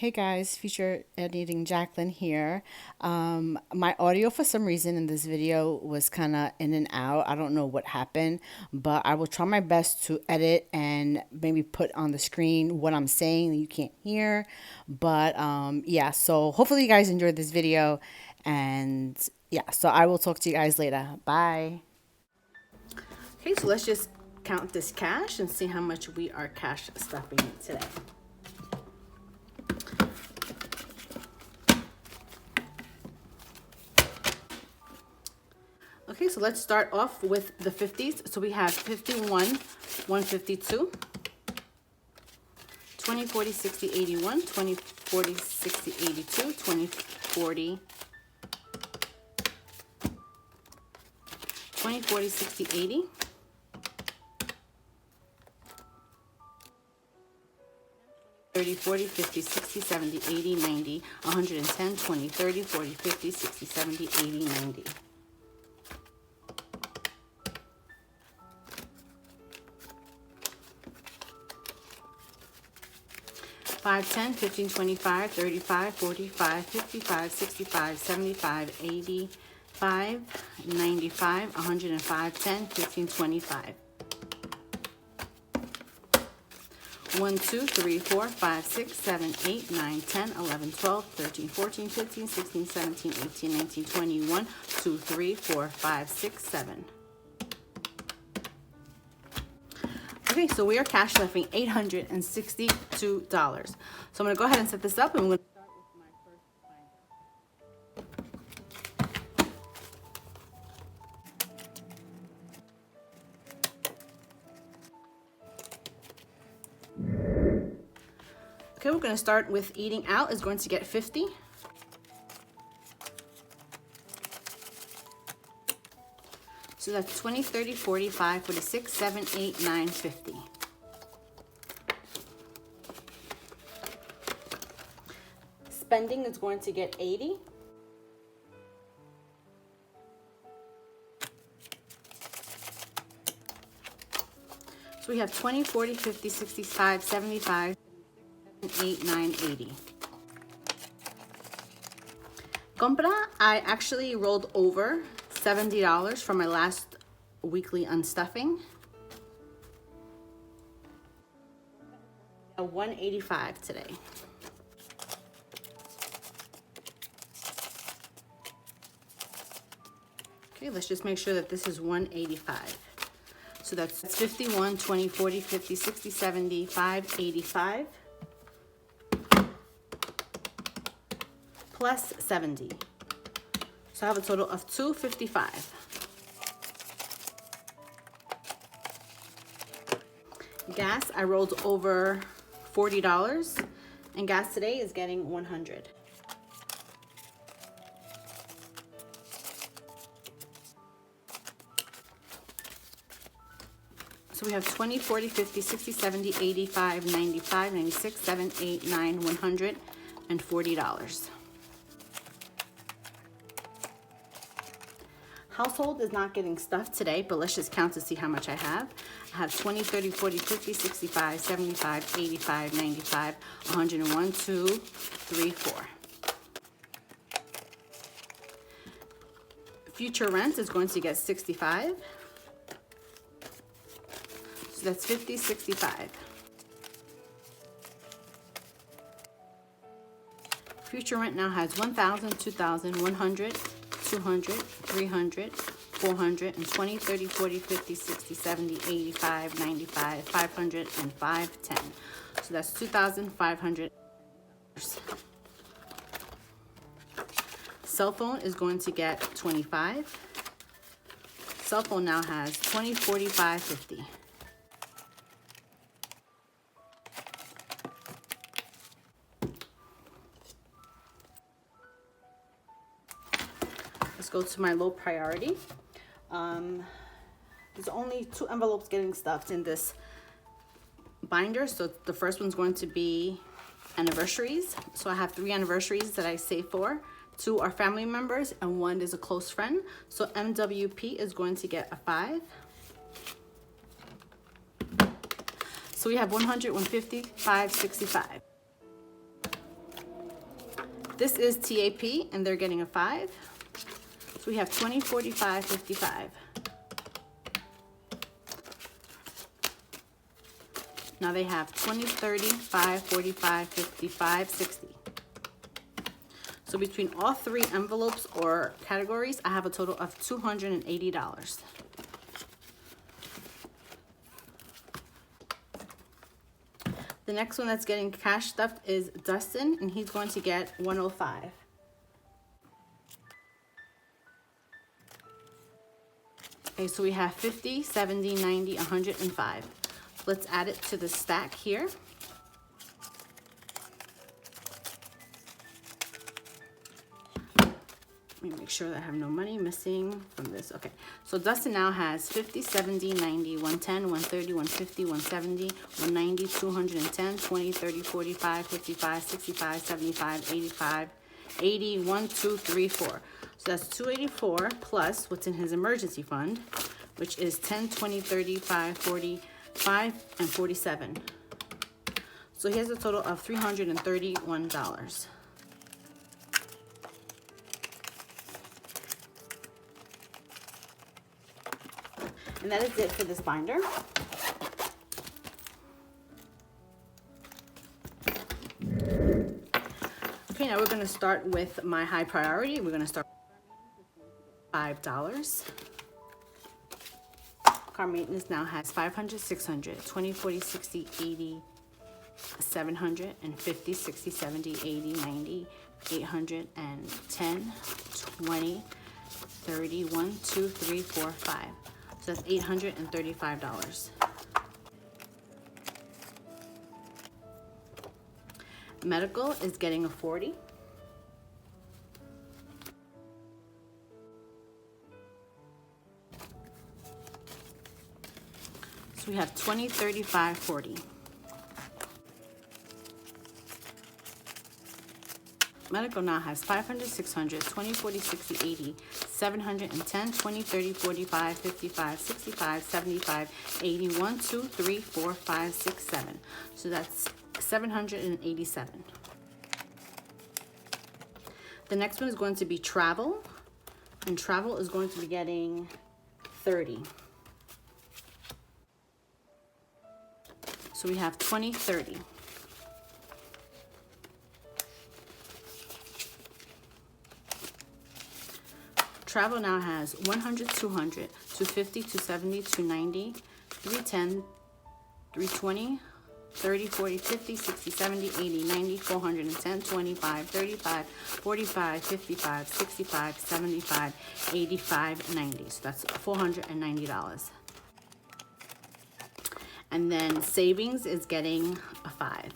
Hey guys, future editing Jacqueline here. My audio for some reason in this video was kind of in and out. I don't know what happened, but I will try my best to edit and maybe put on the screen what I'm saying that you can't hear. But yeah, so hopefully you guys enjoyed this video, and yeah, so I will talk to you guys later. Bye. Okay, so let's just count this cash and see how much we are cash stuffing today. Okay, so let's start off with the 50s. So we have 51, 152, 20, 40, 60, 81, 20, 40, 60, 82, 20, 40, 20, 40, 60, 80, 30, 40, 50, 60, 70, 80, 90, 110, 20, 30, 40, 50, 60, 70, 80, 90. 5, 10, 15, 25, 35, 45, 55, 65, 75, 85, 95, 105, 10, 15, 25. 1, 2, 3, 4, 5, 6, 7, 8, 9, 10, 11, 12, 13, 14, 15, 16, 17, 18, 19, 20, 1, 2, 3, 4, 5, 6, 7. Okay, so we are cash stuffing $862. So I'm going to go ahead and set this up, and we're going to start with my first binder. Okay, we're going to start with eating out is going to get 50. So that's 20, 30, 45, 46, 7, 8, 9, 50. Spending is going to get 80. So we have 20, 40, 50, 65, 75, 7, 8, 9, 80. Compra, I actually rolled over $70 for my last weekly unstuffing. A $185 today. Okay, let's just make sure that this is $185. So that's 51, 20, 40, 50, 60, 75, 85 plus 70. So I have a total of $255. Gas, I rolled over $40, and gas today is getting $100. So we have 20, 40, 50, 60, 70, 85, 95, 96, 7, 8, 9, $140. Household is not getting stuffed today, but let's just count to see how much I have. I have 20, 30, 40, 50, 65, 75, 85, 95, 101, 2, 3, 4. Future rent is going to get 65. So that's 50, 65. Future rent now has 1,000, 2,000, 100, 200, 300, 400, and 20, 30, 40, 50, 60, 70, 85, 95, 500, and 510. So that's $2,500. Cell phone is going to get 25. Cell phone now has 20, 45, 50. Let's go to my low priority. There's only 2 envelopes getting stuffed in this binder. So the first one's going to be anniversaries. So I have 3 anniversaries that I save for. 2 are family members and 1 is a close friend. So MWP is going to get a 5. So we have 100, 150, 5, 65. This is TAP, and they're getting a 5. So we have 20, 45, 55. Now they have 20, 30, 5, 45, 55, 60. So between all 3 envelopes or categories, I have a total of $280. The next one that's getting cash stuffed is Dustin, and he's going to get 105. Okay, so we have 50, 70, 90, 105. Let's add it to the stack here. Let me make sure that I have no money missing from this. Okay, so Dustin now has 50, 70, 90, 110, 130, 150, 170, 190, 210, 20, 30, 45, 55, 65, 75, 85, 80, 1, 2, 3, 4. So that's 284 plus what's in his emergency fund, which is 10, 20, 35, 45, and 47. So he has a total of $331. And that is it for this binder. Okay, now we're going to start with my high priority. We're going to start with $5. Car maintenance now has 500, 600, 20, 40, 60, 80, 700, and 50, 60, 70, 80, 90, 800, and 10, 20, 30, 1, 2, 3, 4, 5. So that's $835. Medical is getting a 40. So we have 20, 35, 40. Medical now has 500, 600, 20, 40, 60, 80, 710, 20, 30, 45, 55, 65, 75, 80, 1, 2, 3, 4, 5, 6, 7. So that's 787. The next one is going to be travel, and travel is going to be getting 30. So we have 20, 30. Travel now has 100, 200, 250, 270, 290, 310, 320, 30, 40, 50, 60, 70, 80, 90, 410, 25, 35, 45, 55, 65, 75, 85, 90. So that's $490. And then savings is getting a 5.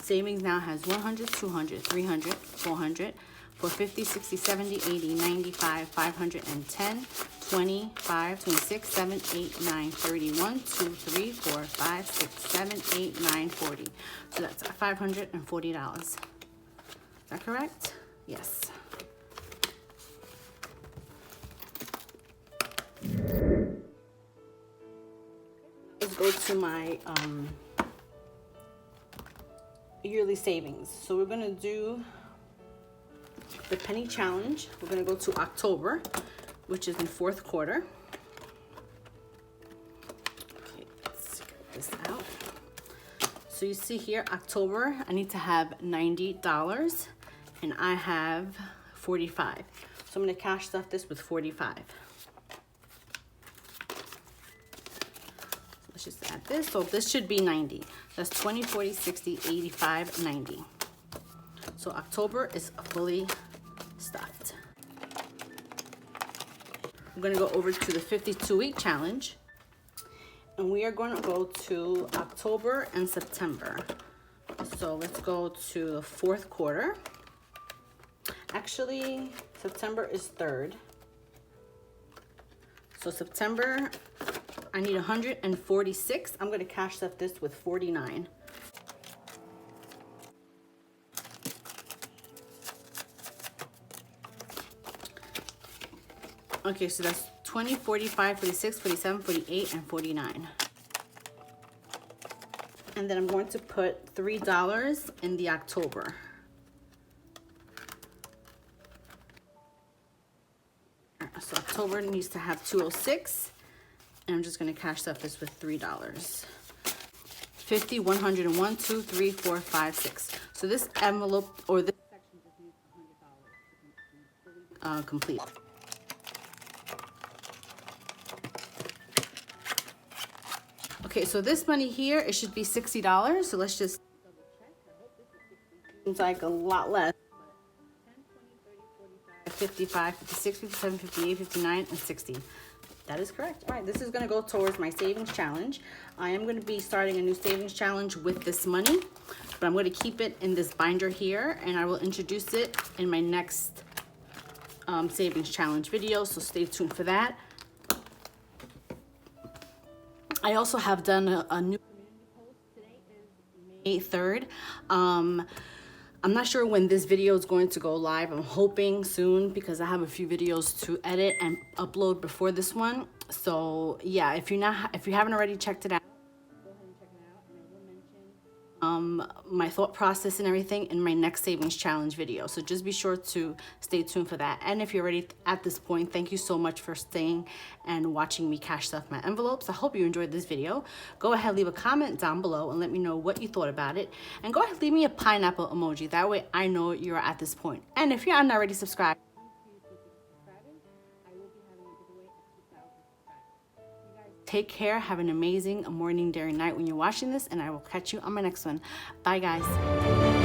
Savings now has 100, 200, 300, 400, 450, 60, 70, 80, 95, 510, 25, 26, 7, 8, 9, 31, 2, 3, 4, 5, 6, 7, 8, 9, 40. So that's $540. Is that correct? Yes. Let's go to my yearly savings. So we're gonna do the penny challenge. We're gonna go to October, which is in 4th quarter. Okay, let's get this out. So you see here, October, I need to have $90, and I have 45. So I'm gonna cash stuff this with 45. Let's just add this. So this should be 90. That's 20, 40, 60, 85, 90. So October is fully stuffed. I'm gonna go over to the 52-week challenge. And we are gonna go to October and September. So let's go to the 4th quarter. Actually, September is 3rd. So September, I need 146. I'm gonna cash stuff this with 49. Okay, so that's 20, 45, 46, 47, 48, and 49. And then I'm going to put $3 in the October. So October needs to have 206, and I'm just going to cash stuff this with $3. 50, 101, 2, 3, 4, 5, 6. So this envelope or this section just needs $100 to complete. Okay, so this money here, it should be $60. So let's just double check. I hope this is 60. Seems like a lot less. 55, 56, 57, 58, 59, and 60. That is correct. All right, this is going to go towards my savings challenge. I am going to be starting a new savings challenge with this money, but I'm going to keep it in this binder here, and I will introduce it in my next savings challenge video, so stay tuned for that. I also have done a new community post. Today is May 3rd. I'm not sure when this video is going to go live. I'm hoping soon because I have a few videos to edit and upload before this one. So yeah, if you haven't already checked it out, go ahead and check it out. And I will mention my thought process and everything in my next savings challenge video. So just be sure to stay tuned for that. And if you're already at this point, thank you so much for staying and watching me cash stuff my envelopes. I hope you enjoyed this video. Go ahead, leave a comment down below and let me know what you thought about it. And go ahead, leave me a pineapple emoji. That way I know you're at this point. And if you're not already subscribed, take care. Have an amazing morning, day, or night when you're watching this, and I will catch you on my next one. Bye, guys.